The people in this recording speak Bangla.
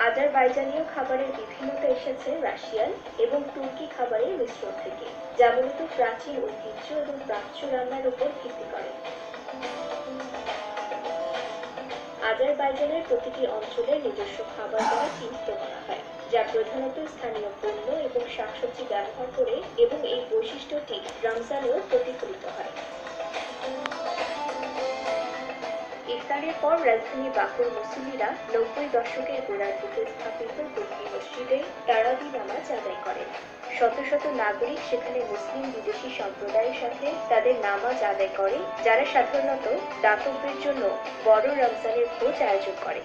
আজারবাইজানীয় খাবারের বিভিন্নতা এসেছে রাশিয়ান এবং তুর্কি খাবারের মিশ্রণ থেকে, যা মূলত প্রাচীন ঐতিহ্য এবং প্রাচ্য রান্নার উপর ভিত্তি করে। আজারবাইজানের প্রতিটি অঞ্চলের নিজস্ব খাবার দ্বারা চিহ্নিত করা হয়, যা প্রধানত স্থানীয় পণ্য এবং শাকসবজি ব্যবহার করে, এবং এই বৈশিষ্ট্যটি রমজানেও প্রতিফলিত হয়। ইফতারের পর রাজধানী বাকুর মুসল্লিরা ৯০ দশকের গোড়ার দিকে স্থাপিত তুর্কি মসজিদে তারাবি নামাজ আদায় করেন। শত শত নাগরিক সেখানে মুসলিম বিদেশি সম্প্রদায়ের সাথে তাদের নামাজ আদায় করে, যারা সাধারণত দাতব্যের জন্য বড় রমজানের ভোজ আয়োজন করে।